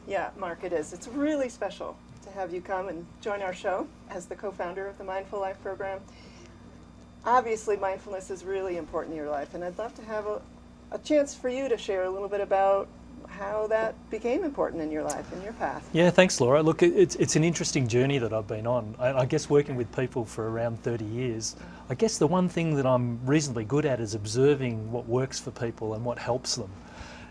Yeah, Mark, it is. It's really special to have you come and join our show as the co-founder of the Mindful Life program. Obviously, mindfulness is really important in your life, and I'd love to have a chance for you to share a little bit about how that became important in your life, in your path. Yeah, thanks, Laura. Look, it's an interesting journey that I've been on. I guess working with people for around 30 years, I guess the one thing that I'm reasonably good at is observing what works for people and what helps them.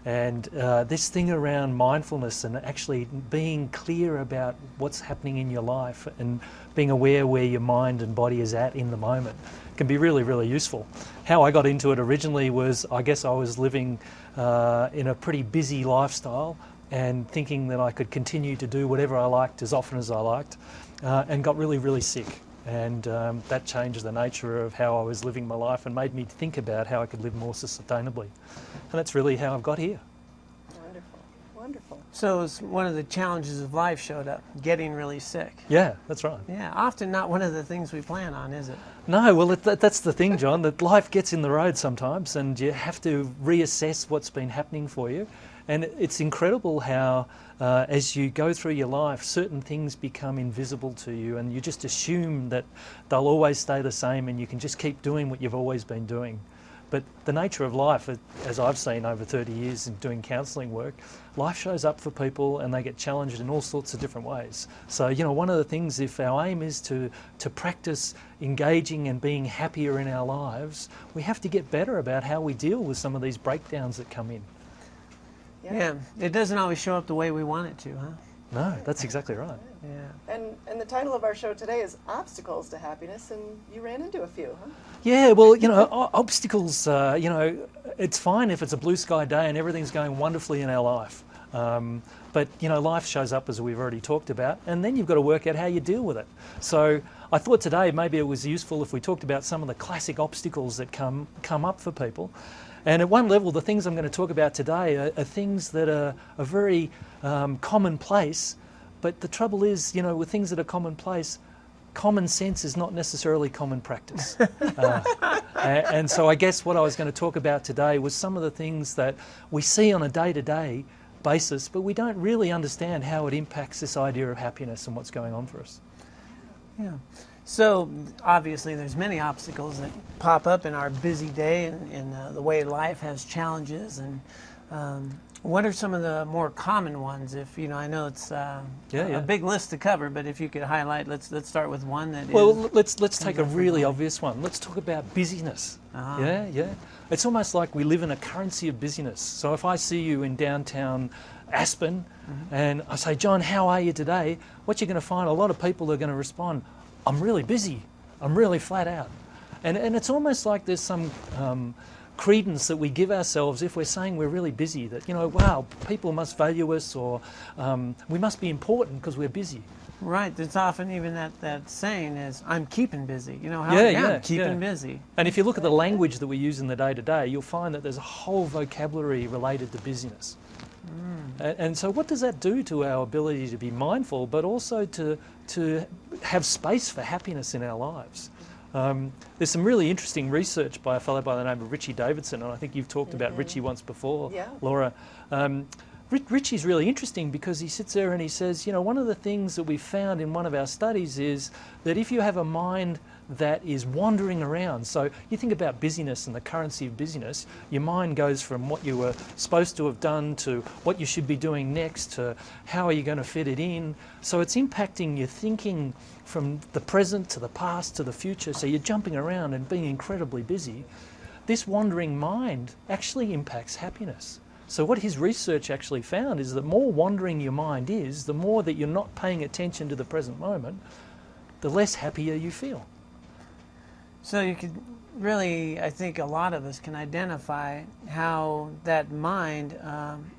And this thing around mindfulness and actually being clear about what's happening in your life and being aware where your mind and body is at in the moment can be really, really useful. How I got into it originally was, I guess I was living in a pretty busy lifestyle and thinking that I could continue to do whatever I liked as often as I liked, and got really, really sick. And that changed the nature of how I was living my life and made me think about how I could live more sustainably. And that's really how I've got here. Wonderful, wonderful. So it's one of the challenges of life showed up, getting really sick. Yeah, that's right. Yeah, often not one of the things we plan on, is it? No, well, that's the thing, John, that life gets in the road sometimes and you have to reassess what's been happening for you. And it's incredible how as you go through your life, certain things become invisible to you and you just assume that they'll always stay the same and you can just keep doing what you've always been doing. But the nature of life, as I've seen over 30 years in doing counselling work, life shows up for people and they get challenged in all sorts of different ways. So, you know, one of the things, if our aim is to practice engaging and being happier in our lives, we have to get better about how we deal with some of these breakdowns that come in. Yeah, it doesn't always show up the way we want it to, huh? No, that's exactly right. Yeah. And the title of our show today is Obstacles to Happiness, and you ran into a few, huh? Yeah, well, you know, obstacles, you know, it's fine if it's a blue sky day and everything's going wonderfully in our life. But, you know, life shows up, as we've already talked about, and then you've got to work out how you deal with it. So I thought today maybe it was useful if we talked about some of the classic obstacles that come up for people. And at one level, the things I'm going to talk about today are things that are very commonplace, but the trouble is, you know, with things that are commonplace, common sense is not necessarily common practice. And so I guess what I was going to talk about today was some of the things that we see on a day-to-day basis, but we don't really understand how it impacts this idea of happiness and what's going on for us. Yeah. So obviously there's many obstacles that pop up in our busy day and the way life has challenges. And what are some of the more common ones? If you know, I know it's a big list to cover, but if you could highlight, let's start with one that. Well, let's take a really obvious one. Let's talk about busyness. Yeah. It's almost like we live in a currency of busyness. So if I see you in downtown Aspen, and I say, John, how are you today? What you're going to find, a lot of people are going to respond, I'm really busy, I'm really flat out. And it's almost like there's some credence that we give ourselves if we're saying we're really busy, that, you know, wow, people must value us, or we must be important because we're busy. Right, there's often even that saying is, I'm keeping busy. You know, I'm keeping busy. And if you look at the language that we use in the day-to-day, you'll find that there's a whole vocabulary related to busyness. And so what does that do to our ability to be mindful, but also to have space for happiness in our lives? There's some really interesting research by a fellow by the name of Richie Davidson, and I think you've talked about Richie once before, Laura. Richie's really interesting because he sits there and he says, you know, one of the things that we found in one of our studies is that if you have a mind that is wandering around, so you think about busyness and the currency of busyness, your mind goes from what you were supposed to have done to what you should be doing next to how are you going to fit it in. So it's impacting your thinking from the present to the past to the future, so you're jumping around and being incredibly busy. This wandering mind actually impacts happiness. So what his research actually found is that the more wandering your mind is, the more that you're not paying attention to the present moment, the less happier you feel. So you could really, I think a lot of us can identify how that mind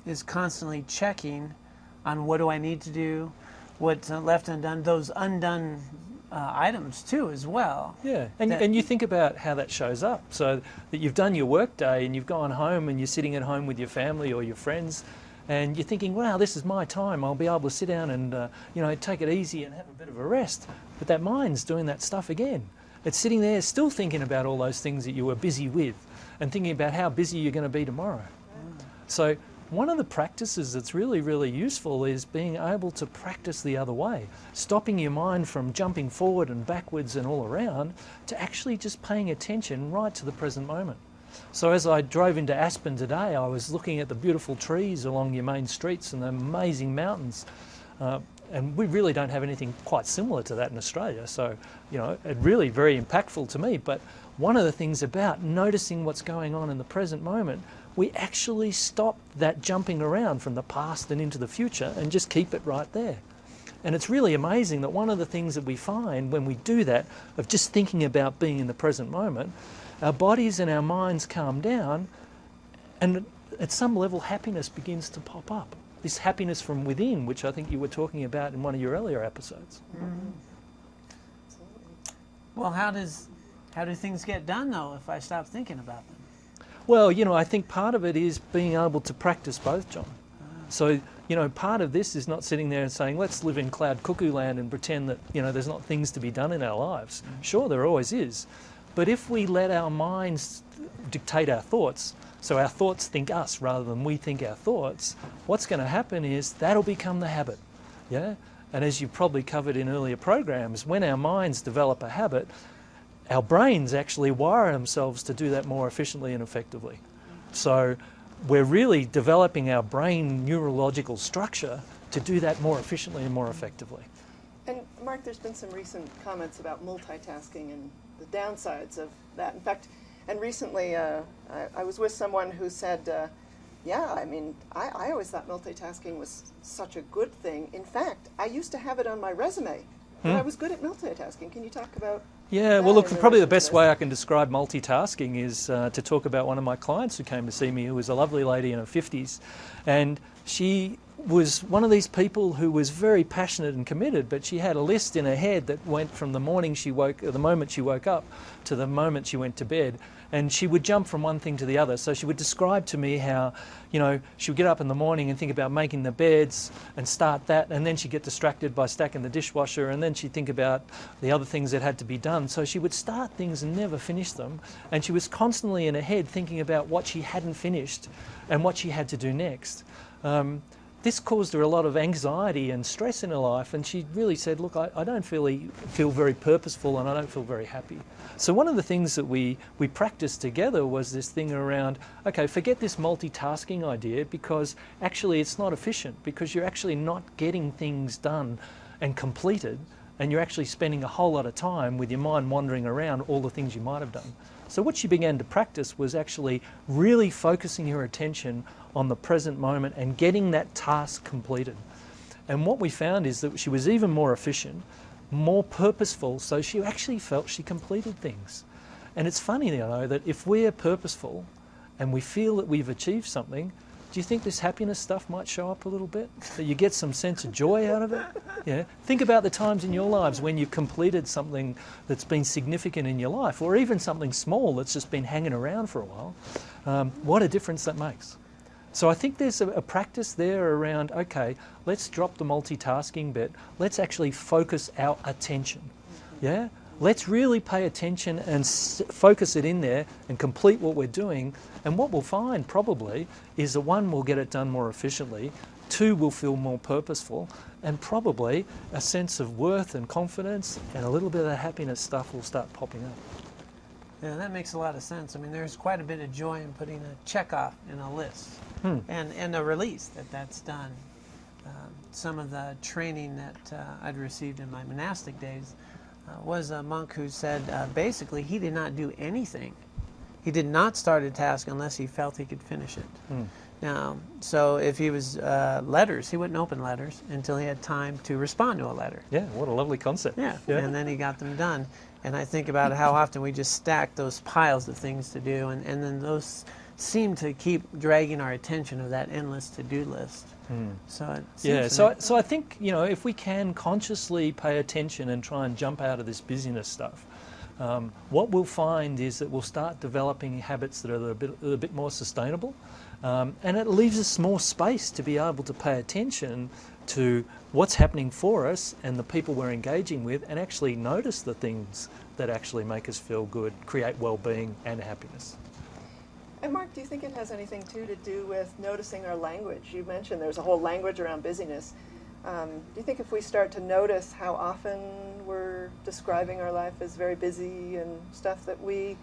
is constantly checking on what do I need to do, what's left undone, those undone items too as well. Yeah, and you think about how that shows up. So that you've done your work day and you've gone home and you're sitting at home with your family or your friends and you're thinking, wow, this is my time. I'll be able to sit down and you know, take it easy and have a bit of a rest. But that mind's doing that stuff again. It's sitting there still thinking about all those things that you were busy with and thinking about how busy you're going to be tomorrow. So one of the practices that's really, really useful is being able to practice the other way, stopping your mind from jumping forward and backwards and all around to actually just paying attention right to the present moment. So as I drove into Aspen today, I was looking at the beautiful trees along your main streets and the amazing mountains. And we really don't have anything quite similar to that in Australia. So, you know, it really very impactful to me. But one of the things about noticing what's going on in the present moment, we actually stop that jumping around from the past and into the future and just keep it right there. And it's really amazing that one of the things that we find when we do that, of just thinking about being in the present moment, our bodies and our minds calm down, and at some level happiness begins to pop up. This happiness from within, which I think you were talking about in one of your earlier episodes. Mm-hmm. Well, how do things get done, though, if I stop thinking about them? Well, you know, I think part of it is being able to practice both, John. So, you know, part of this is not sitting there and saying, let's live in cloud cuckoo land and pretend that, you know, there's not things to be done in our lives. Sure, there always is. But if we let our minds dictate our thoughts, so our thoughts think us rather than we think our thoughts, what's going to happen is that'll become the habit. Yeah? And as you probably covered in earlier programs, when our minds develop a habit, our brains actually wire themselves to do that more efficiently and effectively. So we're really developing our brain neurological structure to do that more efficiently and more effectively. And Mark, there's been some recent comments about multitasking and the downsides of that. In fact, and recently I was with someone who said, yeah, I mean, I always thought multitasking was such a good thing. In fact, I used to have it on my resume, that I was good at multitasking. Can you talk about Yeah, well, look, probably the best way I can describe multitasking is to talk about one of my clients who came to see me, who was a lovely lady in her 50s. And she was one of these people who was very passionate and committed, but she had a list in her head that went from the moment she woke up to the moment she went to bed. And she would jump from one thing to the other. So she would describe to me how, you know, she would get up in the morning and think about making the beds and start that, and then she'd get distracted by stacking the dishwasher, and then she'd think about the other things that had to be done. So she would start things and never finish them, and she was constantly in her head thinking about what she hadn't finished and what she had to do next. This caused her a lot of anxiety and stress in her life, and she really said, look, I don't feel very purposeful, and I don't feel very happy. So one of the things that we practiced together was this thing around, okay, forget this multitasking idea, because actually it's not efficient, because you're actually not getting things done and completed, and you're actually spending a whole lot of time with your mind wandering around all the things you might have done. So what she began to practice was actually really focusing her attention on the present moment and getting that task completed. And what we found is that she was even more efficient, more purposeful, so she actually felt she completed things. And it's funny, you know, that if we're purposeful and we feel that we've achieved something, do you think this happiness stuff might show up a little bit? That you get some sense of joy out of it? Yeah. Think about the times in your lives when you've completed something that's been significant in your life, or even something small that's just been hanging around for a while. What a difference that makes. So I think there's a practice there around, okay, let's drop the multitasking bit. Let's actually focus our attention. Yeah? Let's really pay attention and focus it in there and complete what we're doing. And what we'll find probably is that one, we'll get it done more efficiently. Two, we'll feel more purposeful. And probably a sense of worth and confidence and a little bit of the happiness stuff will start popping up. Yeah, that makes a lot of sense. I mean, there's quite a bit of joy in putting a check off in a list and a release that's done. Some of the training that I'd received in my monastic days was a monk who said basically he did not do anything. He did not start a task unless he felt he could finish it. Now, so if he was letters, he wouldn't open letters until he had time to respond to a letter. Yeah, what a lovely concept. Yeah, and then he got them done. And I think about how often we just stack those piles of things to do, and then those seem to keep dragging our attention of that endless to-do list. So it seems so I think, you know, if we can consciously pay attention and try and jump out of this busyness stuff, what we'll find is that we'll start developing habits that are a bit more sustainable, and it leaves us more space to be able to pay attention to what's happening for us and the people we're engaging with, and actually notice the things that actually make us feel good, create well-being and happiness. And Mark, do you think it has anything too to do with noticing our language? You mentioned there's a whole language around busyness. Do you think if we start to notice how often we're describing our life as very busy and stuff, that we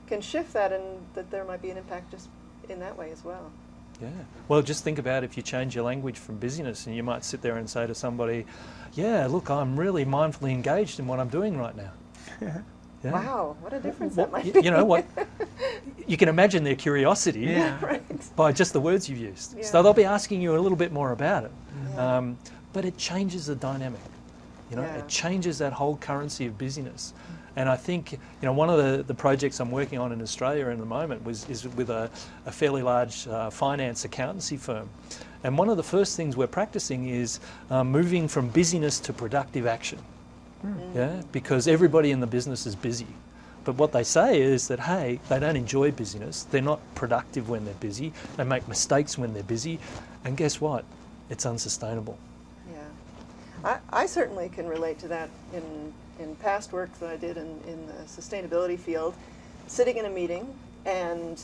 can shift that, and that there might be an impact just in that way as well? Yeah. Well, just think about if you change your language from busyness, and you might sit there and say to somebody, yeah, look, I'm really mindfully engaged in what I'm doing right now. Yeah. Wow, what a difference that might be. You know what? You can imagine their curiosity Right. by just the words you've used. Yeah. So they'll be asking you a little bit more about it. Yeah. But it changes the dynamic. You know, Yeah. it changes that whole currency of busyness. And I think, you know, one of the projects I'm working on in Australia in the moment is with a fairly large finance accountancy firm. And one of the first things we're practicing is moving from busyness to productive action. Yeah, because everybody in the business is busy. But what they say is that, hey, they don't enjoy busyness. They're not productive when they're busy. They make mistakes when they're busy. And guess what? It's unsustainable. Yeah. I certainly can relate to that in past work that I did in the sustainability field, sitting in a meeting and,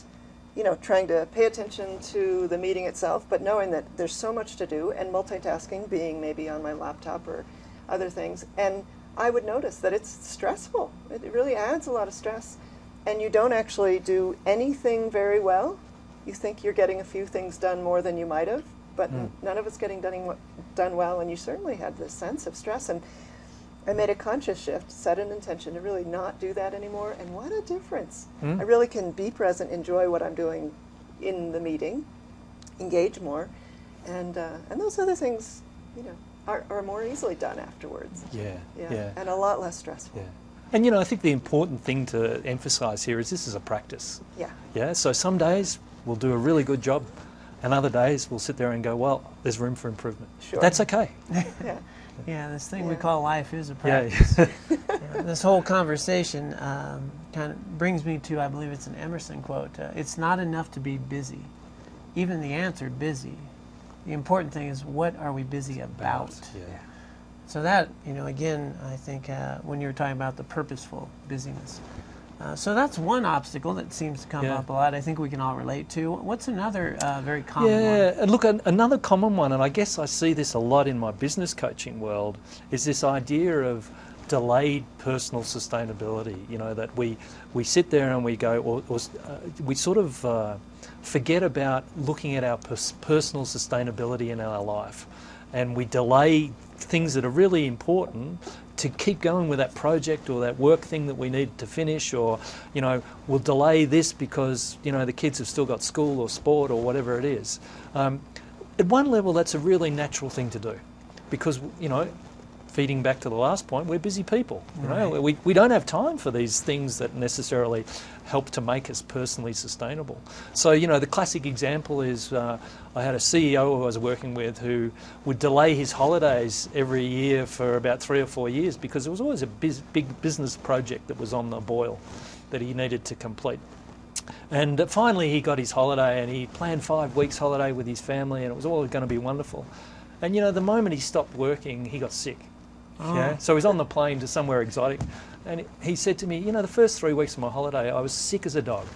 you know, trying to pay attention to the meeting itself, but knowing that there's so much to do, and multitasking, being maybe on my laptop or other things. And I would notice that it's stressful. It really adds a lot of stress. And you don't actually do anything very well. You think you're getting a few things done more than you might have, but none of it's getting done well, and you certainly had this sense of stress. And I made a conscious shift, set an intention to really not do that anymore, and what a difference. I really can be present, enjoy what I'm doing in the meeting, engage more, and those other things, you know, are more easily done afterwards. Yeah. And a lot less stressful. Yeah. And, you know, I think the important thing to emphasise here is this is a practice. Yeah. Yeah, so some days we'll do a really good job, and other days we'll sit there and go, well, there's room for improvement. Sure. That's okay. Yeah. Yeah, this thing we Yeah. call life is a Yeah. practice. Yeah, this whole conversation kind of brings me to, I believe it's an Emerson quote, it's not enough to be busy. Even the answer, busy. The important thing is, what are we busy about? Yeah. So that, you know, again, I think when you were talking about the purposeful busyness. So that's one obstacle that seems to come up a lot. I think we can all relate to. What's another very common one? Yeah, and look, another common one, and I guess I see this a lot in my business coaching world, is this idea of delayed personal sustainability. You know, that we sit there and we go, we sort of forget about looking at our personal sustainability in our life, and we delay things that are really important to keep going with that project or that work thing that we need to finish, or, you know, we'll delay this because, you know, the kids have still got school or sport or whatever it is. At one level, that's a really natural thing to do, because, you know, feeding back to the last point, we're busy people. You know, we don't have time for these things that necessarily help to make us personally sustainable. So, you know, the classic example is I had a CEO who I was working with who would delay his holidays every year for about 3 or 4 years because there was always a big business project that was on the boil that he needed to complete. And finally he got his holiday, and he planned 5 weeks holiday with his family, and it was all going to be wonderful. And, you know, the moment he stopped working, he got sick. Yeah? So he's on the plane to somewhere exotic, and he said to me, you know, the first 3 weeks of my holiday, I was sick as a dog.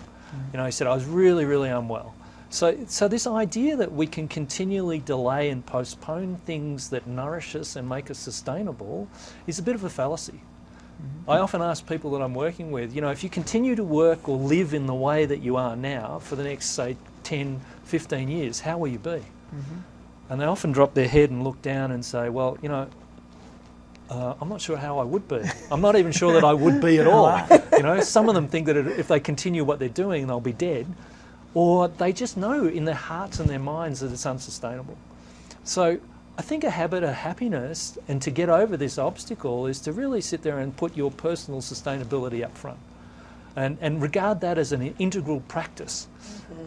You know, he said, I was really, really unwell. So this idea that we can continually delay and postpone things that nourish us and make us sustainable is a bit of a fallacy. I often ask people that I'm working with, you know, if you continue to work or live in the way that you are now for the next, say, 10, 15 years, how will you be? And they often drop their head and look down and say, well, you know, I'm not sure how I would be. I'm not even sure that I would be at all. You know, some of them think that if they continue what they're doing, they'll be dead. Or they just know in their hearts and their minds that it's unsustainable. So I think a habit of happiness, and to get over this obstacle, is to really sit there and put your personal sustainability up front. And regard that as an integral practice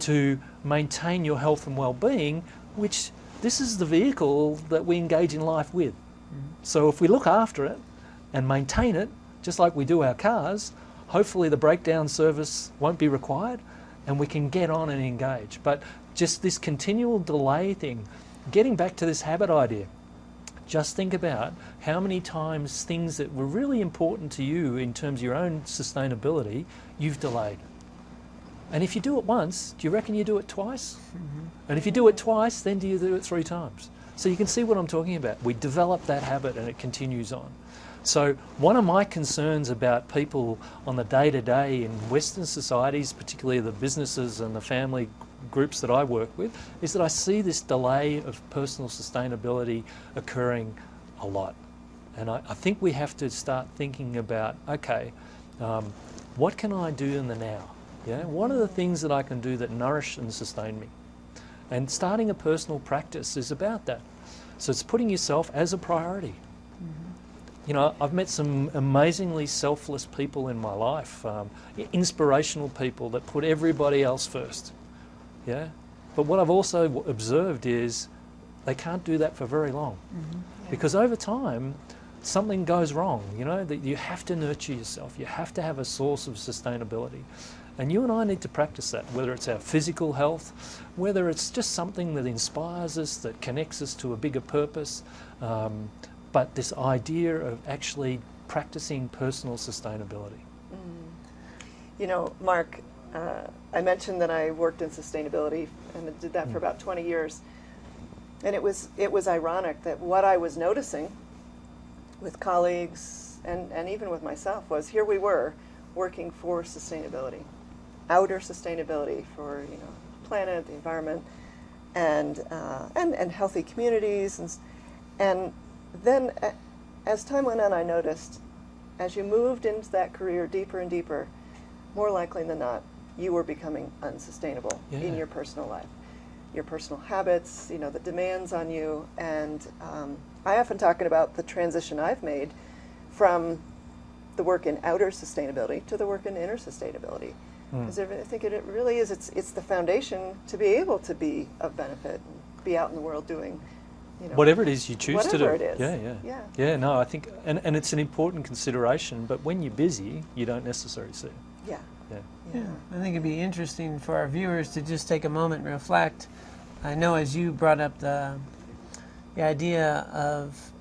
to maintain your health and well-being, which this is the vehicle that we engage in life with. So if we look after it and maintain it, just like we do our cars, hopefully the breakdown service won't be required and we can get on and engage. But just this continual delay thing, getting back to this habit idea, just think about how many times things that were really important to you in terms of your own sustainability, you've delayed. And if you do it once, do you reckon you do it twice? And if you do it twice, then do you do it 3 times? So you can see what I'm talking about. We develop that habit and it continues on. So one of my concerns about people on the day-to-day in Western societies, particularly the businesses and the family groups that I work with, is that I see this delay of personal sustainability occurring a lot. And I think we have to start thinking about, okay, what can I do in the now? Yeah? What are the things that I can do that nourish and sustain me? And starting a personal practice is about that. So it's putting yourself as a priority. You know, I've met some amazingly selfless people in my life, inspirational people that put everybody else first. Yeah? But what I've also observed is they can't do that for very long. Because over time, something goes wrong, you know, that you have to nurture yourself. You have to have a source of sustainability. And you and I need to practice that, whether it's our physical health, whether it's just something that inspires us, that connects us to a bigger purpose. But this idea of actually practicing personal sustainability. You know, Mark, I mentioned that I worked in sustainability and did that for about 20 years. And it was ironic that what I was noticing with colleagues and even with myself was here we were working for sustainability, outer sustainability for, you know, planet, the environment, and healthy communities. And then as time went on, I noticed as you moved into that career deeper and deeper, more likely than not, you were becoming unsustainable in your personal life. Your personal habits, you know, the demands on you. And I often talk about the transition I've made from the work in outer sustainability to the work in inner sustainability. Because I think it really is, it's the foundation to be able to be of benefit and be out in the world doing, you know, whatever it is you choose to do. Whatever it is. Yeah, no, I think, and it's an important consideration, but when you're busy, you don't necessarily see it. Yeah. I think it'd be interesting for our viewers to just take a moment and reflect. I know as you brought up the idea of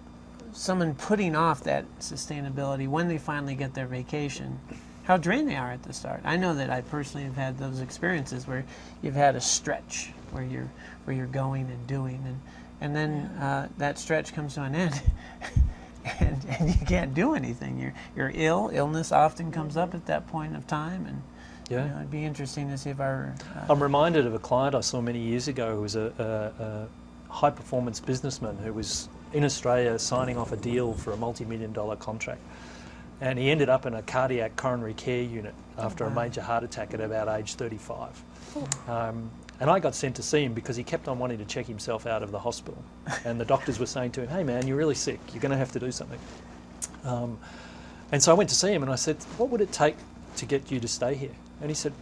someone putting off that sustainability when they finally get their vacation, how drained they are at the start. I know that I personally have had those experiences where you've had a stretch where you're going and doing, and then that stretch comes to an end. And you can't do anything. You're ill. Illness often comes up at that point of time, and you know, it'd be interesting to see if our. I'm reminded of a client I saw many years ago who was a high-performance businessman who was in Australia signing off a deal for a multi-million-dollar contract, and he ended up in a cardiac coronary care unit after a major heart attack at about age 35. And I got sent to see him because he kept on wanting to check himself out of the hospital. And the doctors were saying to him, hey man, you're really sick, you're going to have to do something. And so I went to see him and I said, what would it take to get you to stay here? And he said,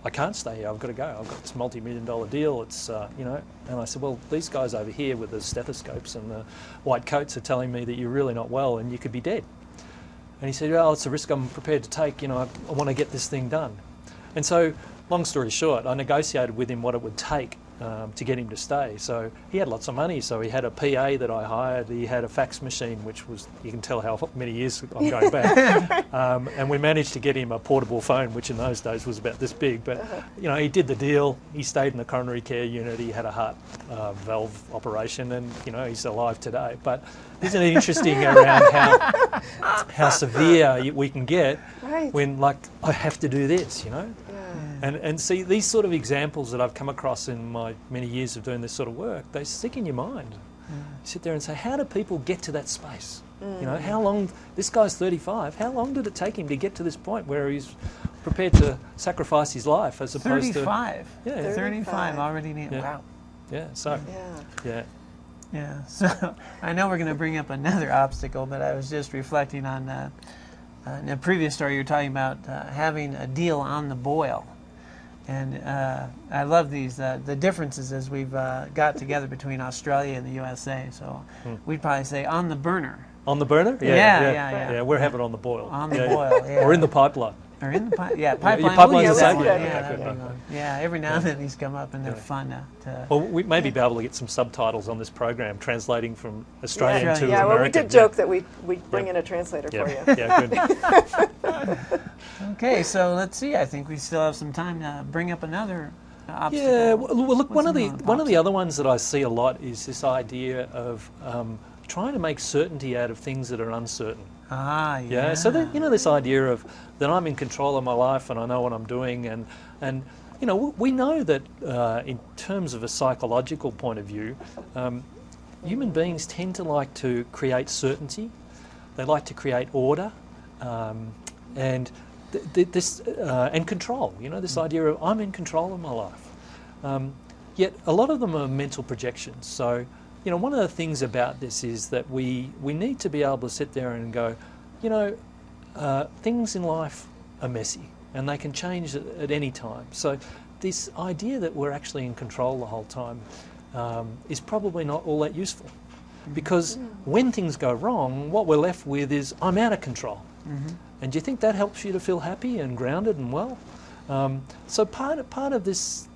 I can't stay here, I've got to go. I've got this multi-million-dollar deal, it's, you know. And I said, well, these guys over here with the stethoscopes and the white coats are telling me that you're really not well and you could be dead. And he said, well, it's a risk I'm prepared to take, you know, I want to get this thing done. And so, long story short, I negotiated with him what it would take to get him to stay. So he had lots of money, so he had a PA that I hired, he had a fax machine, which was, you can tell how many years I'm going back, and we managed to get him a portable phone, which in those days was about this big, but you know, he did the deal, he stayed in the coronary care unit, he had a heart valve operation, and you know, he's alive today. But isn't it interesting around how severe we can get when, like, I have to do this, you know? And see, these sort of examples that I've come across in my many years of doing this sort of work, they stick in your mind. You sit there and say, how do people get to that space? You know, how long, this guy's 35, how long did it take him to get to this point where he's prepared to sacrifice his life as opposed 35. to... Yeah, 35 already need, wow. Yeah, so, Yeah, so I know we're going to bring up another obstacle, but I was just reflecting on in a previous story you were talking about having a deal on the boil. And I love these, the differences as we've got together between Australia and the USA. So we'd probably say on the burner. On the burner? Yeah, we're having it on the boil. On the boil, yeah. Or in the pipeline. Or in the pipeline. Pipeline. Pipeline's We'll use the that same? one. Yeah, Yeah, okay, that'd be right. one. Yeah, every now and then these come up and they're fun to Well, we may be able to get some subtitles on this program translating from Australian Yeah, to Yeah, American. well, we did joke that we'd bring in a translator for you. Yeah, good. Okay, so let's see. I think we still have some time to bring up another obstacle. Yeah, well, look, What's one of another the other ones that I see a lot is this idea of trying to make certainty out of things that are uncertain. Ah, yeah. Yeah, so that, this idea of that I'm in control of my life and I know what I'm doing, and we know that in terms of a psychological point of view, human beings tend to like to create certainty. They like to create order, and and control. This idea of I'm in control of my life. Yet a lot of them are mental projections. So, one of the things about this is that we need to be able to sit there and go, things in life are messy and they can change at any time. So this idea that we're actually in control the whole time is probably not all that useful, because when things go wrong, what we're left with is I'm out of control. And do you think that helps you to feel happy and grounded and well? So part of this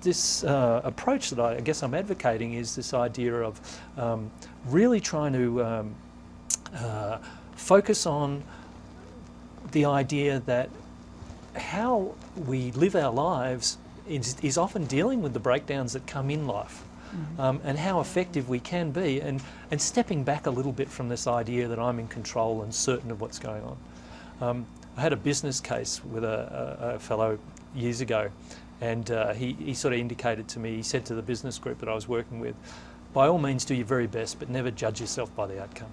approach that I guess I'm advocating is this idea of really trying to focus on the idea that how we live our lives is often dealing with the breakdowns that come in life, and how effective we can be, and stepping back a little bit from this idea that I'm in control and certain of what's going on. I had a business case with a fellow years ago, and he sort of indicated to me, he said to the business group that I was working with, by all means do your very best, but never judge yourself by the outcome.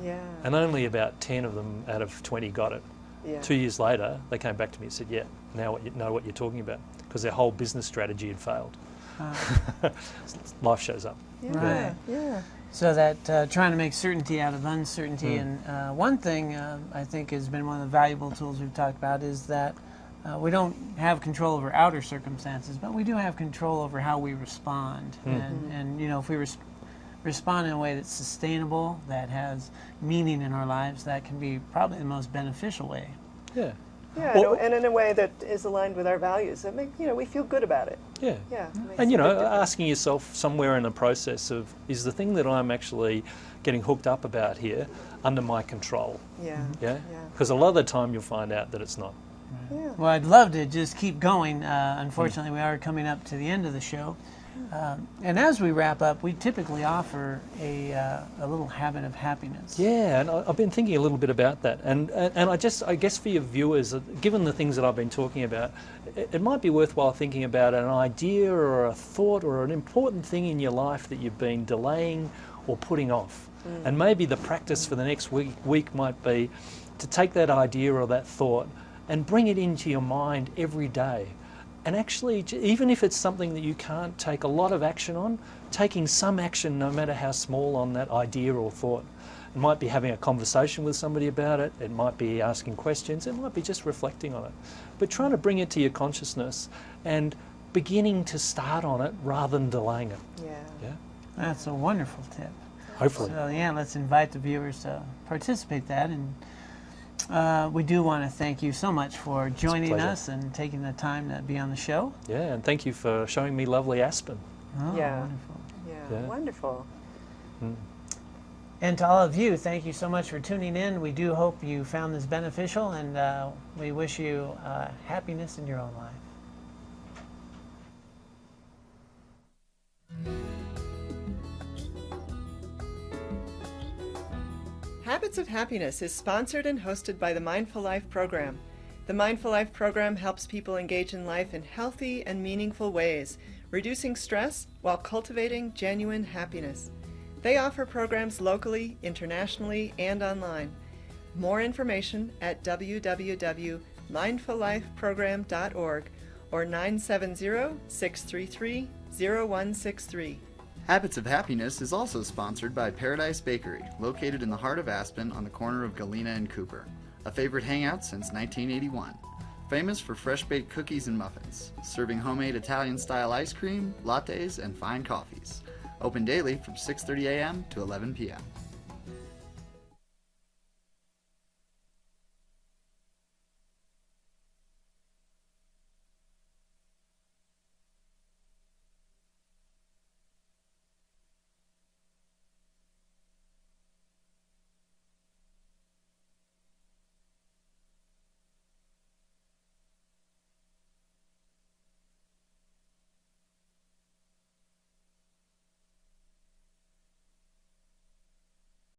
Yeah. And only about 10 of them out of 20 got it. Yeah. 2 years later, they came back to me and said, yeah, now you know what you're talking about, because their whole business strategy had failed. Life shows up. Yeah. Right. Yeah. So that trying to make certainty out of uncertainty. And one thing I think has been one of the valuable tools we've talked about is that we don't have control over outer circumstances, but we do have control over how we respond. And if we respond in a way that's sustainable, that has meaning in our lives, that can be probably the most beneficial way. Yeah. Yeah, Well- and in a way that is aligned with our values. That make we feel good about it. Yeah. Yeah. it makes And a big difference. asking yourself somewhere in the process of, is the thing that I'm actually getting hooked up about here under my control? Yeah. Yeah? Yeah. Because a lot of the time you'll find out that it's not. Yeah. Well, I'd love to just keep going. Unfortunately, we are coming up to the end of the show. And as we wrap up, we typically offer a little habit of happiness. Yeah, and I've been thinking a little bit about that. And I guess for your viewers, given the things that I've been talking about, it might be worthwhile thinking about an idea or a thought or an important thing in your life that you've been delaying or putting off. And maybe the practice for the next week might be to take that idea or that thought and bring it into your mind every day. And actually, even if it's something that you can't take a lot of action on, taking some action, no matter how small, on that idea or thought. It might be having a conversation with somebody about it, it might be asking questions, it might be just reflecting on it. But trying to bring it to your consciousness and beginning to start on it rather than delaying it. Yeah. Yeah, That's a wonderful tip. hopefully. So yeah, let's invite the viewers to participate in that. And we do want to thank you so much for joining pleasure. us and taking the time to be on the show. Yeah, and thank you for showing me lovely Aspen. Oh, Yeah. wonderful. Yeah. Yeah. Wonderful. And to all of you, thank you so much for tuning in. We do hope you found this beneficial, and we wish you happiness in your own life. Habits of Happiness is sponsored and hosted by the Mindful Life program. The Mindful Life program helps people engage in life in healthy and meaningful ways, reducing stress while cultivating genuine happiness. They offer programs locally, internationally, and online. More information at www.mindfullifeprogram.org or 970-633-0163. Habits of Happiness is also sponsored by Paradise Bakery, located in the heart of Aspen on the corner of Galena and Cooper. A favorite hangout since 1981. Famous for fresh-baked cookies and muffins, serving homemade Italian-style ice cream, lattes, and fine coffees. Open daily from 6:30 a.m. to 11 p.m.